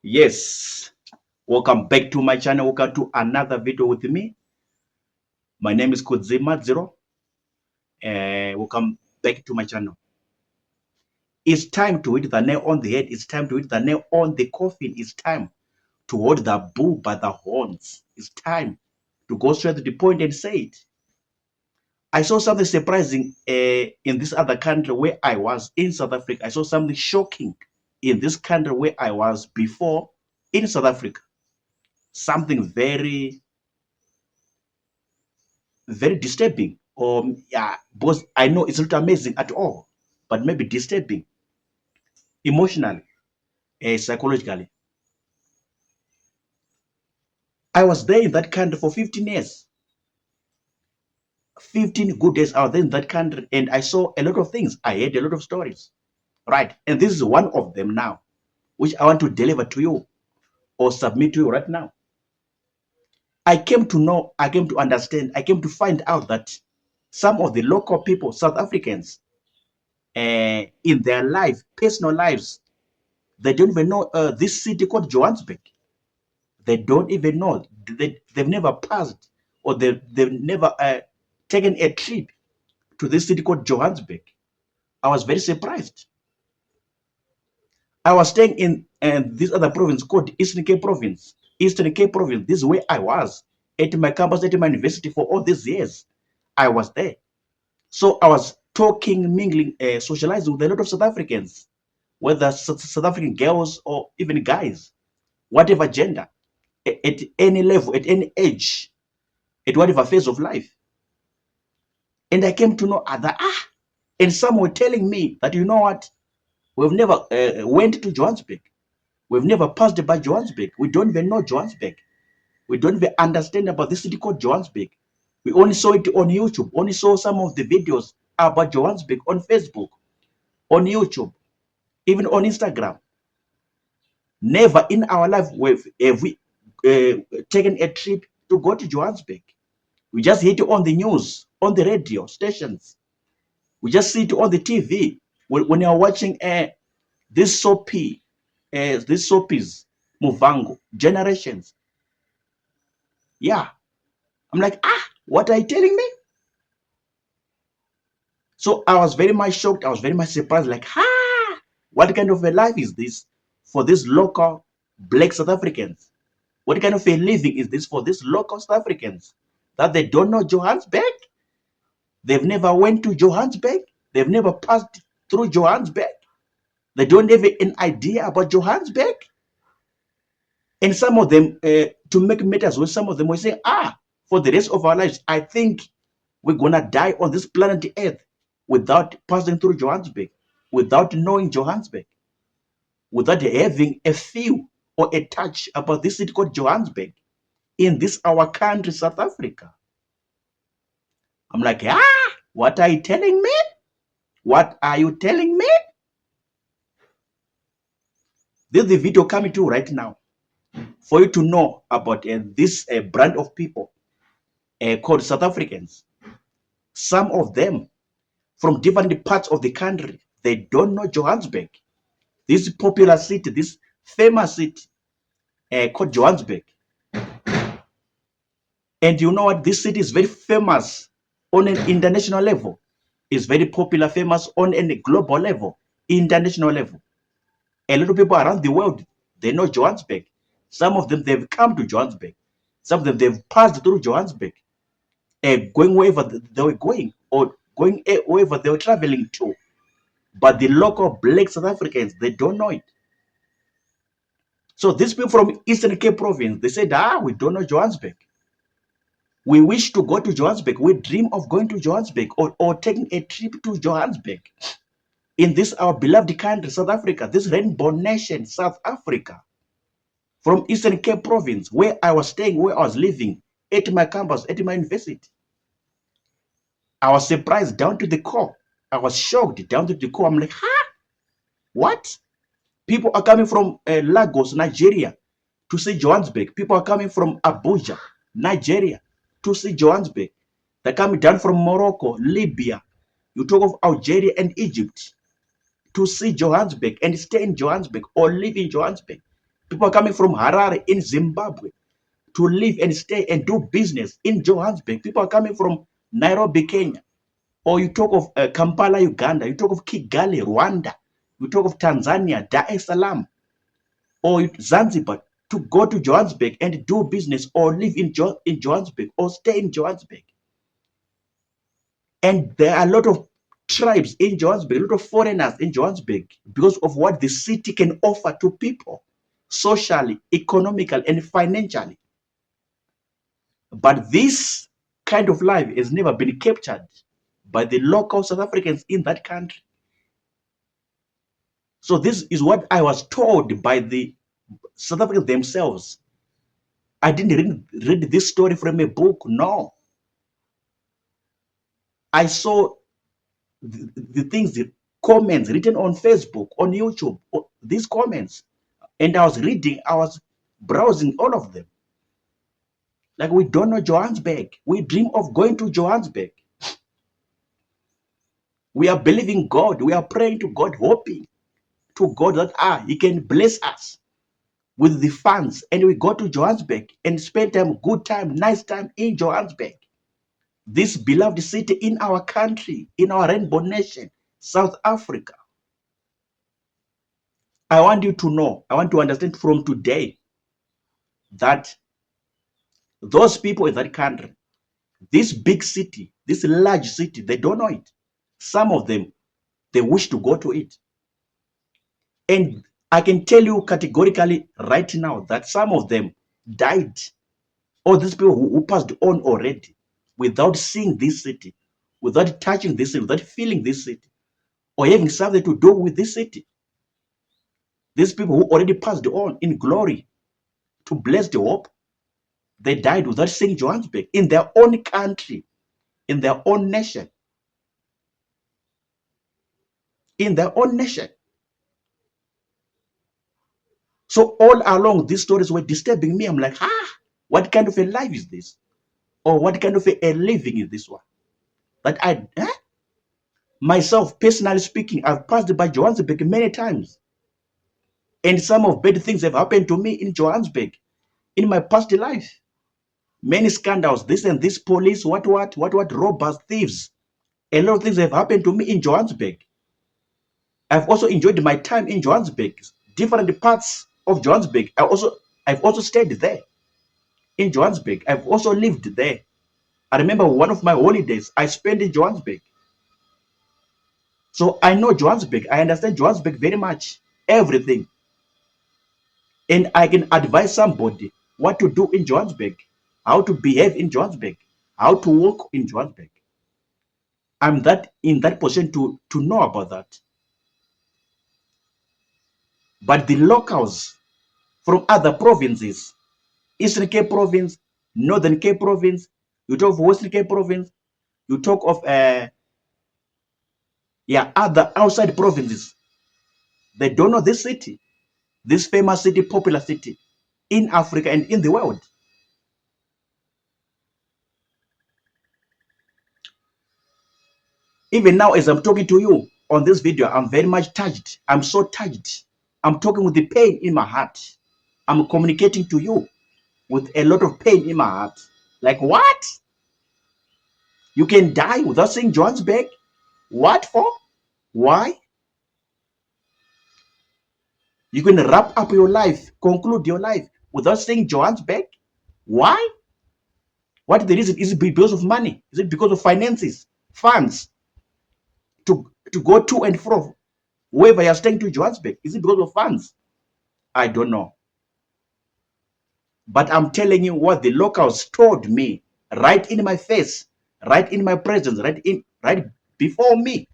Yes, welcome back to my channel. Welcome to another video with me. My name is Kudzima Zero. Welcome back to my channel. It's time to hit the nail on the head. It's time to hit the nail on the coffin. It's time to hold the bull by the horns. It's time to go straight to the point and say it. I saw something surprising in this other country where I was in South Africa. I saw something shocking in this country where I was before in South Africa. Something very disturbing, or yeah, because I know it's not amazing at all, but maybe disturbing emotionally, psychologically. I was there in that country for 15 years. 15 good days I was there in that country, and I saw a lot of things. I heard a lot of stories, right? And this is one of them now, which I want to deliver to you or submit to you right now. I came to know, I came to understand, I came to find out that some of the local people, South Africans, in their life, personal lives, they don't even know this city called Johannesburg. They don't even know. They've never passed, or they've never taken a trip to this city called Johannesburg. I was very surprised. I was staying in this other province called Eastern Cape Province. Eastern Cape Province, this is where I was at my campus, at my university for all these years. I was there. So I was talking, mingling, socializing with a lot of South Africans, whether South African girls or even guys, whatever gender, at any level, at any age, at whatever phase of life. And I came to know other, and some were telling me that, you know what, we've never went to Johannesburg. We've never passed by Johannesburg. We don't even know Johannesburg. We don't even understand about this city called Johannesburg. We only saw it on YouTube, only saw some of the videos about Johannesburg on Facebook, on YouTube, even on Instagram. Never in our life have we taken a trip to go to Johannesburg. We just hear it on the news, on the radio stations. We just see it on the TV. When you're watching this soapy, this soapies, Muvango, Generations. Yeah. I'm like, what are you telling me? So I was very much shocked. I was very much surprised, like, what kind of a life is this for these local black South Africans? What kind of a living is this for these local South Africans that they don't know Johannesburg? They've never went to Johannesburg. They've never passed through Johannesburg. They don't have an idea about Johannesburg. And some of them, to make matters worse, some of them will say, for the rest of our lives, I think we're going to die on this planet Earth without passing through Johannesburg, without knowing Johannesburg, without having a feel or a touch about this city called Johannesburg in this our country, South Africa. I'm like, what are you telling me? What are you telling me? This is the video coming to right now for you to know about this brand of people called South Africans. Some of them from different parts of the country, they don't know Johannesburg. This popular city, this famous city called Johannesburg. And you know what? This city is very famous on an international level. It's very popular, famous on a global level, international level. A lot of people around the world, they know Johannesburg. Some of them, they've come to Johannesburg. Some of them, they've passed through Johannesburg, going wherever they were going or going wherever they were traveling to. But the local black South Africans, they don't know it. So these people from Eastern Cape Province, they said, we don't know Johannesburg. We wish to go to Johannesburg. We dream of going to Johannesburg or taking a trip to Johannesburg. In this, our beloved country, South Africa, this rainbow nation, South Africa, from Eastern Cape Province, where I was staying, where I was living, at my campus, at my university. I was surprised down to the core. I was shocked down to the core. I'm like, what? People are coming from Lagos, Nigeria, to see Johannesburg. People are coming from Abuja, Nigeria, to see Johannesburg. They're coming down from Morocco, Libya. You talk of Algeria and Egypt to see Johannesburg and stay in Johannesburg or live in Johannesburg. People are coming from Harare in Zimbabwe to live and stay and do business in Johannesburg. People are coming from Nairobi, Kenya. Or you talk of Kampala, Uganda. You talk of Kigali, Rwanda. You talk of Tanzania, Dar es Salaam, or Zanzibar to go to Johannesburg and do business or live in Johannesburg or stay in Johannesburg. And there are a lot of tribes in Johannesburg, a lot of foreigners in Johannesburg because of what the city can offer to people socially, economically, and financially. But this kind of life has never been captured by the local South Africans in that country. So this is what I was told by the South Africans themselves. I didn't read this story from a book. No. I saw the things, the comments written on Facebook, on YouTube, these comments. And I was reading, I was browsing all of them. Like, we don't know Johannesburg. We dream of going to Johannesburg. We are believing God. We are praying to God, hoping to God that He can bless us with the funds. And we go to Johannesburg and spend time, good time, nice time in Johannesburg. This beloved city in our country, in our rainbow nation, South Africa. I want you to know, I want to understand from today that those people in that country, this big city, this large city, they don't know it. Some of them, they wish to go to it. And I can tell you categorically right now that some of them died. All these people who passed on already without seeing this city, without touching this city, without feeling this city, or having something to do with this city. These people who already passed on in glory to bless the hope, they died without seeing Johannesburg in their own country, in their own nation. In their own nation. So all along, these stories were disturbing me. I'm like, what kind of a life is this? Or what kind of a living is this one? That myself, personally speaking, I've passed by Johannesburg many times. And some of bad things have happened to me in Johannesburg in my past life. Many scandals, this and this, police, what, robbers, thieves. A lot of things have happened to me in Johannesburg. I've also enjoyed my time in Johannesburg, different parts of Johannesburg. I've also stayed there in Johannesburg. I've also lived there. I remember one of my holidays I spent in Johannesburg. So I know Johannesburg. I understand Johannesburg very much, everything. And I can advise somebody what to do in Johannesburg, how to behave in Johannesburg, how to walk in Johannesburg. I'm that in that position to know about that. But the locals from other provinces, Eastern Cape Province, Northern Cape Province, you talk of Western Cape Province, you talk of other outside provinces. They don't know this city, this famous city, popular city in Africa and in the world. Even now, as I'm talking to you on this video, I'm very much touched. I'm so touched. I'm talking with the pain in my heart. I'm communicating to you with a lot of pain in my heart. Like, what? You can die without seeing Johannesburg? What for? Why? You can wrap up your life, conclude your life without seeing Johannesburg? Why? What is the reason? Is it because of money? Is it because of finances, funds to go to and fro? Wherever you're staying to Johannesburg, is it because of funds? I don't know. But I'm telling you what the locals told me right in my face, right in my presence, right before me.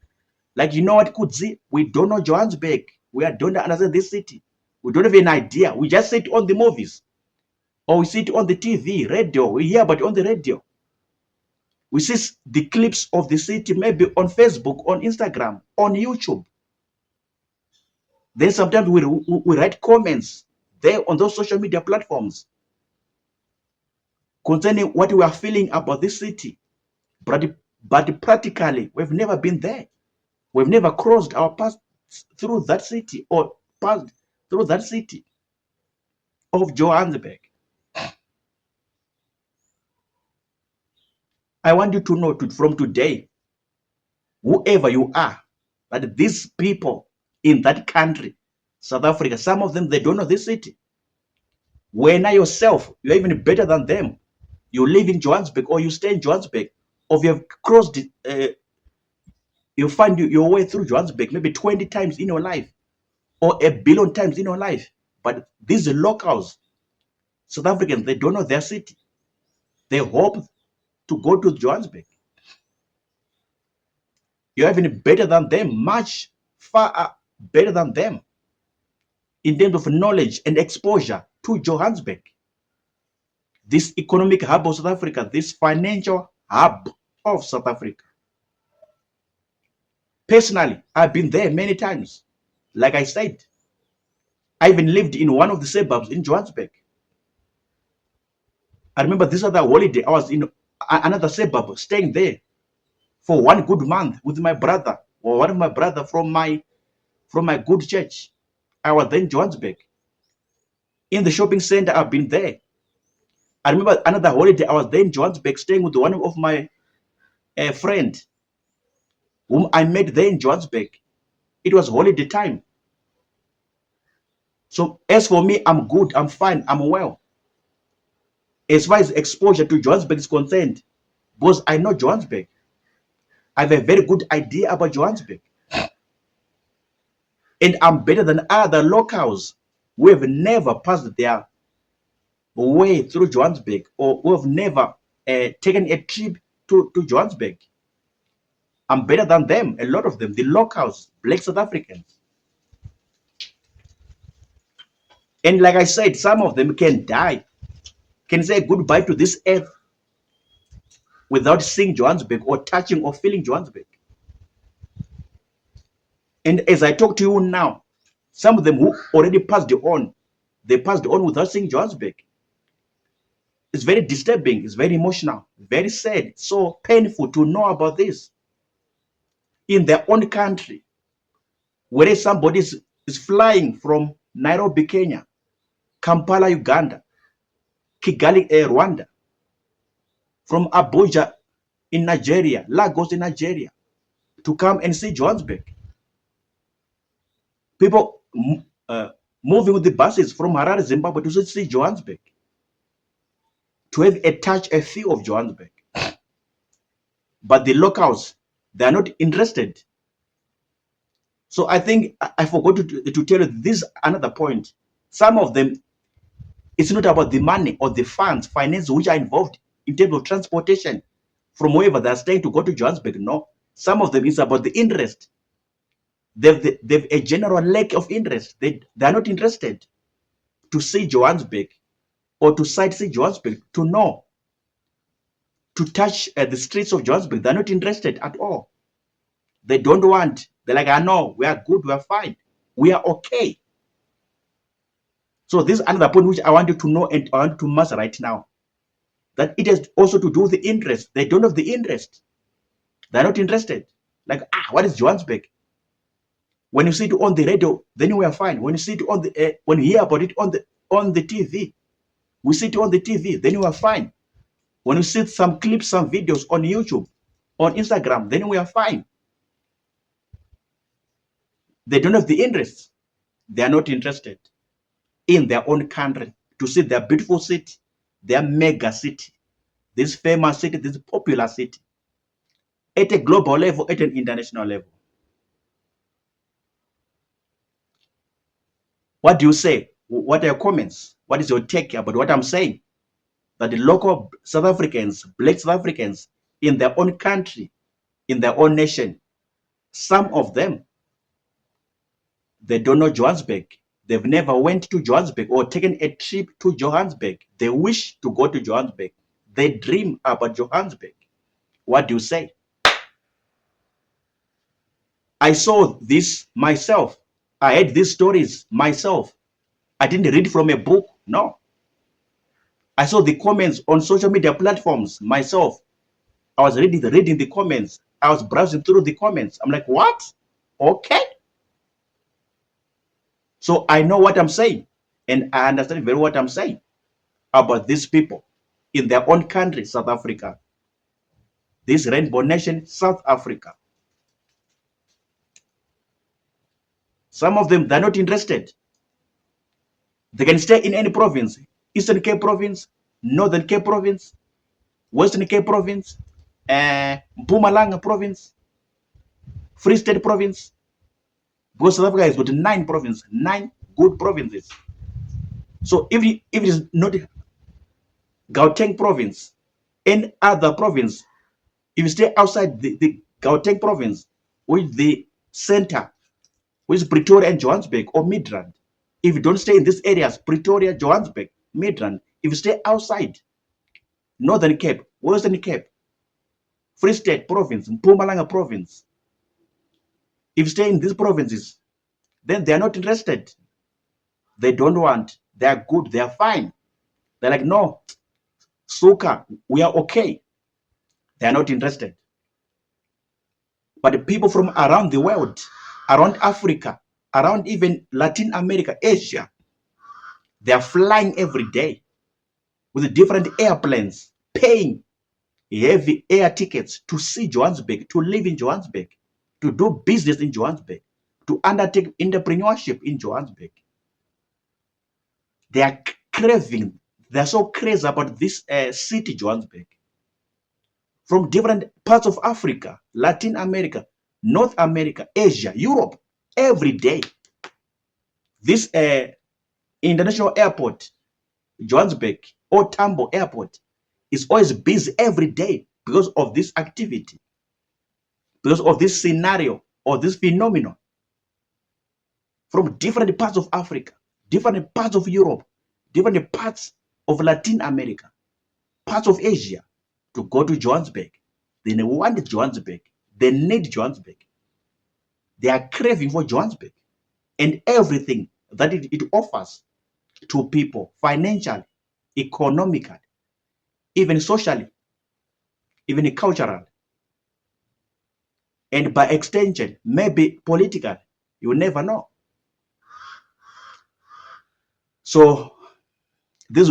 Like, you know what, Kudzi? We don't know Johannesburg. We don't understand this city. We don't have an idea. We just see it on the movies. Or we see it on the TV, radio. We hear about it on the radio. We see the clips of the city maybe on Facebook, on Instagram, on YouTube. Then sometimes we write comments there on those social media platforms concerning what we are feeling about this city. but practically, we've never been there. We've never crossed our path through that city or passed through that city of Johannesburg. I want you to know from today, whoever you are, that these people in that country, South Africa, some of them, they don't know this city. When I yourself, you're even better than them. You live in Johannesburg or you stay in Johannesburg, or you have crossed, you find your way through Johannesburg maybe 20 times in your life or 1,000,000,000 times in your life. But these locals, South Africans, they don't know their city. They hope to go to Johannesburg. You're even better than them, much far better than them in terms of knowledge and exposure to Johannesburg, this economic hub of South Africa, this financial hub of South Africa. Personally, I've been there many times. Like I said, I even lived in one of the suburbs in Johannesburg. I remember this other holiday, I was in another suburb, staying there for 1 good month with my brother, or one of my brother from my good church. I was there in Johannesburg. In the shopping center, I've been there. I remember another holiday, I was there in Johannesburg, staying with one of my friend, whom I met there in Johannesburg. It was holiday time. So as for me, I'm good, I'm fine, I'm well. As far as exposure to Johannesburg is concerned, because I know Johannesburg, I have a very good idea about Johannesburg. And I'm better than other locals who have never passed their way through Johannesburg or who have never taken a trip to Johannesburg. I'm better than them, a lot of them, the locals, Black South Africans. And like I said, some of them can die, can say goodbye to this earth without seeing Johannesburg or touching or feeling Johannesburg. And as I talk to you now, some of them who already passed on, they passed on without seeing Johannesburg. It's very disturbing, it's very emotional, very sad, so painful to know about this in their own country, where somebody is flying from Nairobi, Kenya, Kampala, Uganda, Kigali, Rwanda, from Abuja in Nigeria, Lagos in Nigeria, to come and see Johannesburg. People moving with the buses from Harare, Zimbabwe to see Johannesburg, to have a feel of Johannesburg. But the locals, they are not interested. So I think I forgot to tell you this another point. Some of them, it's not about the money or the funds, finance which are involved in terms of transportation from wherever they're staying to go to Johannesburg. No, some of them is about the interest. They've a general lack of interest. They're not interested to see Johannesburg or to sightsee Johannesburg, to know, to touch the streets of Johannesburg. They're not interested at all. They don't want. They're like, I know, we are good, we are fine, we are okay. So this is another point which I want you to know and I want to master right now. That it has also to do with the interest. They don't have the interest. They're not interested. Like, what is Johannesburg? When you see it on the radio, then we are fine. When you see it on the, when you hear about it on the TV, we see it on the TV, then we are fine. When you see some clips, some videos on YouTube, on Instagram, then we are fine. They don't have the interest. They are not interested in their own country to see their beautiful city, their mega city, this famous city, this popular city, at a global level, at an international level. What do you say? What are your comments? What is your take about what I'm saying? That the local South Africans, Black South Africans in their own country, in their own nation, some of them, they don't know Johannesburg. They've never went to Johannesburg or taken a trip to Johannesburg. They wish to go to Johannesburg. They dream about Johannesburg. What do you say? I saw this myself. I heard these stories myself. I didn't read from a book. No. I saw the comments on social media platforms myself. I was reading the comments. I was browsing through the comments. I'm like, what? Okay. So I know what I'm saying, and I understand very what I'm saying about these people in their own country, South Africa, this rainbow nation, South Africa. Some of them, they're not interested. They can stay in any province, Eastern Cape Province, Northern Cape Province, Western Cape Province, Mpumalanga Province, Free State Province, because South Africa has got 9 provinces, 9 good provinces. So if it is not Gauteng Province, any other province, if you stay outside the Gauteng Province, with the center, which is Pretoria and Johannesburg or Midrand, if you don't stay in these areas, Pretoria, Johannesburg, Midrand, if you stay outside Northern Cape, Western Cape, Free State Province, Mpumalanga Province, if you stay in these provinces, then they are not interested. They don't want. They are good. They are fine. They're like, no, Suka, we are okay. They are not interested. But the people from around the world, around Africa, around even Latin America, Asia, they are flying every day with different airplanes, paying heavy air tickets to see Johannesburg, to live in Johannesburg, to do business in Johannesburg, to undertake entrepreneurship in Johannesburg. They are craving, they're so crazy about this city, Johannesburg. From different parts of Africa, Latin America, North America, Asia, Europe, every day. This international airport, Johannesburg or Tambo Airport, is always busy every day because of this activity, because of this scenario or this phenomenon. From different parts of Africa, different parts of Europe, different parts of Latin America, parts of Asia, to go to Johannesburg. They want Johannesburg. They need Johannesburg. They are craving for Johannesburg and everything that it offers to people, financially, economically, even socially, even culturally, and by extension, maybe politically. You never know. So this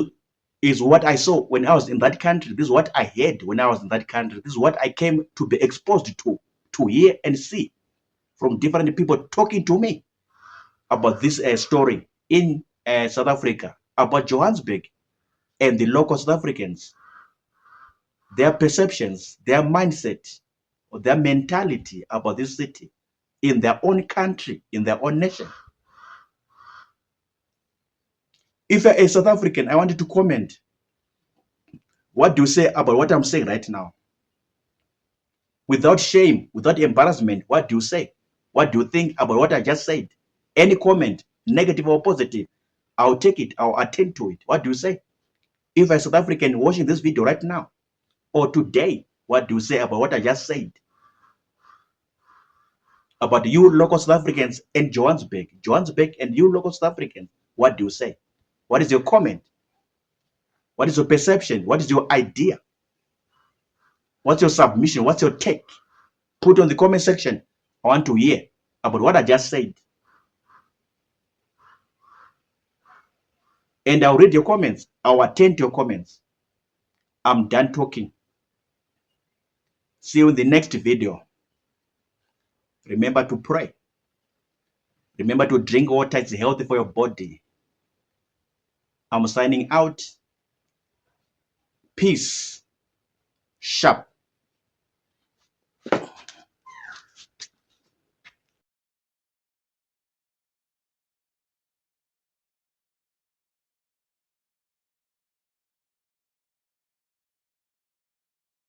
is what I saw when I was in that country. This is what I heard when I was in that country. This is what I came to be exposed to hear and see from different people talking to me about this story in South Africa, about Johannesburg and the local South Africans, their perceptions, their mindset, or their mentality about this city in their own country, in their own nation. If you're a South African, I wanted to comment. What do you say about what I'm saying right now? Without shame, without embarrassment, what do you say? What do you think about what I just said? Any comment, negative or positive, I'll take it, I'll attend to it. What do you say? If a South African watching this video right now or today, what do you say about what I just said? About you local South Africans and Johannesburg and you local South Africans, what do you say? What is your comment? What is your perception? What is your idea? What's your submission? What's your take? Put on the comment section. I want to hear about what I just said. And I'll read your comments. I'll attend to your comments. I'm done talking. See you in the next video. Remember to pray. Remember to drink water. It's healthy for your body. I'm signing out. Peace. Sharp.